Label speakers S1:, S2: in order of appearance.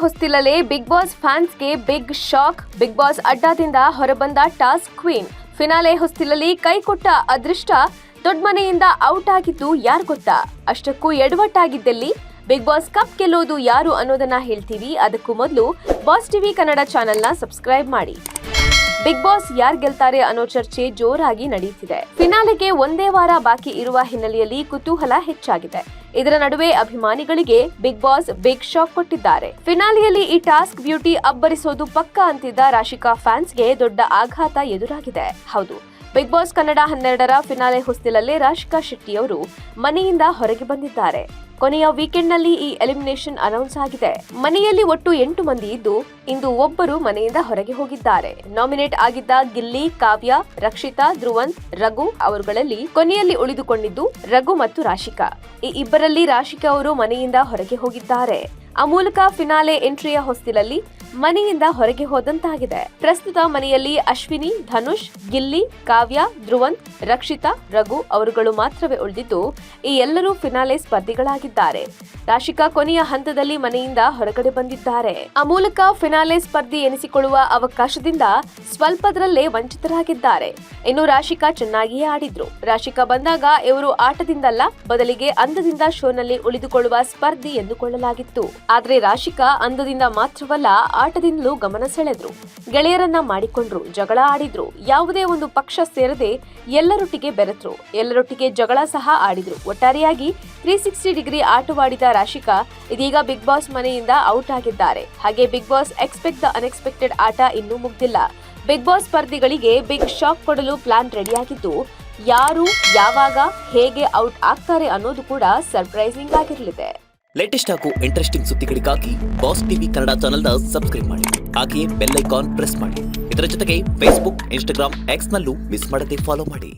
S1: ಹೊಸ್ತಿಲಲ್ಲೇ big boss ಫ್ಯಾನ್ಸ್ಗೆ big shock. Big boss ಅಡ್ಡಾದಿಂದ ಹೊರಬಂದ ಟಾಸ್ಕ್ ಕ್ವೀನ್. ಫಿನಾಲೆ ಹೊಸ್ತಿಲಲ್ಲಿ ಕೈಕೊಟ್ಟ ಅದೃಷ್ಟ. ದೊಡ್ಡ ಮನೆಯಿಂದ ಔಟ್ ಆಗಿದ್ದು ಯಾರು ಗೊತ್ತಾ? ಅಷ್ಟಕ್ಕೂ ಎಡವಟ್ಟಾಗಿದ್ದಲ್ಲಿ ಬಿಗ್ ಬಾಸ್ ಕಪ್ ಗೆಲ್ಲೋದು ಯಾರು ಅನ್ನೋದನ್ನ ಹೇಳ್ತೀವಿ. ಅದಕ್ಕೂ ಮೊದಲು ಬಾಸ್ ಟಿವಿ ಕನ್ನಡ ಚಾನೆಲ್ನ ಸಬ್ಸ್ಕ್ರೈಬ್ ಮಾಡಿ. ಬಿಗ್ ಬಾಸ್ ಯಾರು ಗೆಲ್ತಾರೆ ಅನ್ನೋ ಚರ್ಚೆ ಜೋರಾಗಿ ನಡೆಯುತ್ತಿದೆ. ಫಿನಾಲೆಗೆ ಒಂದೇ ವಾರ ಬಾಕಿ ಇರುವ ಹಿನ್ನೆಲೆಯಲ್ಲಿ ಕುತೂಹಲ ಹೆಚ್ಚಾಗಿದೆ. ಇದರ ನಡುವೆ ಅಭಿಮಾನಿಗಳಿಗೆ ಬಿಗ್ ಬಾಸ್ ಬಿಗ್ ಶಾಕ್ ಕೊಟ್ಟಿದ್ದಾರೆ. ಫಿನಾಲೆಯಲ್ಲಿ ಈ ಟಾಸ್ಕ್ ಬ್ಯೂಟಿ ಅಬ್ಬರಿಸೋದು ಪಕ್ಕಾ ಅಂತಿದ್ದ ರಾಶಿಕಾ ಫ್ಯಾನ್ಸ್ಗೆ ದೊಡ್ಡ ಆಘಾತ ಎದುರಾಗಿದೆ. ಹೌದು, ಬಿಗ್ ಬಾಸ್ ಕನ್ನಡ 12ರ ಫಿನಾಲೆ ಹೊಸ್ತಿಲಲ್ಲೇ ರಾಶಿಕಾ ಶೆಟ್ಟಿ ಅವರು ಮನೆಯಿಂದ ಹೊರಗೆ ಬಂದಿದ್ದಾರೆ. ಕೊನೆಯ ವೀಕೆಂಡ್ನಲ್ಲಿ ಈ ಎಲಿಮಿನೇಷನ್ ಅನೌನ್ಸ್ ಆಗಿದೆ. ಮನೆಯಲ್ಲಿ ಒಟ್ಟು 8 ಮಂದಿ ಇದ್ದು ಇಂದು ಒಬ್ಬರು ಮನೆಯಿಂದ ಹೊರಗೆ ಹೋಗಿದ್ದಾರೆ. ನಾಮಿನೇಟ್ ಆಗಿದ್ದ ಗಿಲ್ಲಿ, ಕಾವ್ಯ, ರಕ್ಷಿತಾ, ಧ್ರುವಂತ್, ರಘು ಅವರುಗಳಲ್ಲಿ ಕೊನೆಯಲ್ಲಿ ಉಳಿದುಕೊಂಡಿದ್ದು ರಘು ಮತ್ತು ರಾಶಿಕಾ. ಈ ಇಬ್ಬರಲ್ಲಿ ರಾಶಿಕಾ ಅವರು ಮನೆಯಿಂದ ಹೊರಗೆ ಹೋಗಿದ್ದಾರೆ. ಆ ಮೂಲಕ ಫಿನಾಲೆ ಎಂಟ್ರಿಯ ಹೊಸ್ತಿಲಲ್ಲಿ ಮನೆಯಿಂದ ಹೊರಗೆ ಹೋದಂತಾಗಿದೆ. ಪ್ರಸ್ತುತ ಮನೆಯಲ್ಲಿ ಅಶ್ವಿನಿ, ಧನುಷ್, ಗಿಲ್ಲಿ, ಕಾವ್ಯ, ಧ್ರುವಂತ್, ರಕ್ಷಿತಾ, ರಘು ಅವರುಗಳು ಮಾತ್ರವೇ ಉಳಿದಿದ್ದು ಈ ಎಲ್ಲರೂ ಫಿನಾಲೆ ಸ್ಪರ್ಧಿಗಳಾಗಿದ್ದಾರೆ. ರಾಶಿಕಾ ಕೊನೆಯ ಹಂತದಲ್ಲಿ ಮನೆಯಿಂದ ಹೊರಗಡೆ ಬಂದಿದ್ದಾರೆ. ಆ ಮೂಲಕ ಫಿನಾಲೆ ಸ್ಪರ್ಧಿ ಎನಿಸಿಕೊಳ್ಳುವ ಅವಕಾಶದಿಂದ ಸ್ವಲ್ಪದರಲ್ಲೇ ವಂಚಿತರಾಗಿದ್ದಾರೆ. ಇನ್ನು ರಾಶಿಕಾ ಚೆನ್ನಾಗಿಯೇ ಆಡಿದ್ರು. ರಾಶಿಕಾ ಬಂದಾಗ ಇವರು ಆಟದಿಂದಲ್ಲ, ಬದಲಿಗೆ ಅಂದದಿಂದ ಶೋನಲ್ಲಿ ಉಳಿದುಕೊಳ್ಳುವ ಸ್ಪರ್ಧಿ ಎಂದುಕೊಳ್ಳಲಾಗಿತ್ತು. ಆದ್ರೆ ರಾಶಿಕಾ ಅಂದದಿಂದ ಮಾತ್ರವಲ್ಲ, ಆಟದಿಂದಲೂ ಗಮನ ಸೆಳೆದ್ರು. ಗೆಳೆಯರನ್ನ ಮಾಡಿಕೊಂಡ್ರು, ಜಗಳ ಆಡಿದ್ರು. ಯಾವುದೇ ಒಂದು ಪಕ್ಷ ಸೇರದೆ ಎಲ್ಲರೊಟ್ಟಿಗೆ ಬೆರೆತರು. ಎಲ್ಲರೊಟ್ಟಿಗೆ ಜಗಳ ಸಹ ಆಡಿದ್ರು. ಒಟ್ಟಾರೆಯಾಗಿ 360 ಡಿಗ್ರಿ ಆಟವಾಡಿದ ರಾಶಿಕಾ ಇದೀಗ ಬಿಗ್ ಬಾಸ್ ಮನೆಯಿಂದ ಔಟ್ ಆಗಿದ್ದಾರೆ. ಹಾಗೆ big boss expect the unexpected ಆಟ ಇನ್ನೂ ಮುಗ್ದಿಲ್ಲ. ಬಿಗ್ ಬಾಸ್ ಸ್ಪರ್ಧಿಗಳಿಗೆ ಬಿಗ್ ಶಾಕ್ ಕೊಡಲು ಪ್ಲಾನ್ ರೆಡಿಯಾಗಿದ್ದು ಯಾರು, ಯಾವಾಗ, ಹೇಗೆ ಔಟ್ ಆಗ್ತಾರೆ ಅನ್ನೋದು ಕೂಡ ಸರ್ಪ್ರೈಸಿಂಗ್ ಆಗಿರಲಿದೆ.
S2: ಲೇಟೆಸ್ಟ್ ಹಾಗೂ ಇಂಟ್ರೆಸ್ಟಿಂಗ್ ಸುದ್ದಿಗಳಿಗಾಗಿ ಬಾಸ್ ಟಿವಿ ಕನ್ನಡ ಚಾನೆಲ್ನ ಸಬ್ಸ್ಕ್ರೈಬ್ ಮಾಡಿ. ಹಾಗೆಯೇ ಬೆಲ್ ಐಕಾನ್ ಪ್ರೆಸ್ ಮಾಡಿ. ಇದರ ಜೊತೆಗೆ ಫೇಸ್ಬುಕ್, ಇನ್ಸ್ಟಾಗ್ರಾಮ್, ಎಕ್ಸ್ ನಲ್ಲೂ ಮಿಸ್ ಮಾಡದೆ ಫಾಲೋ ಮಾಡಿ.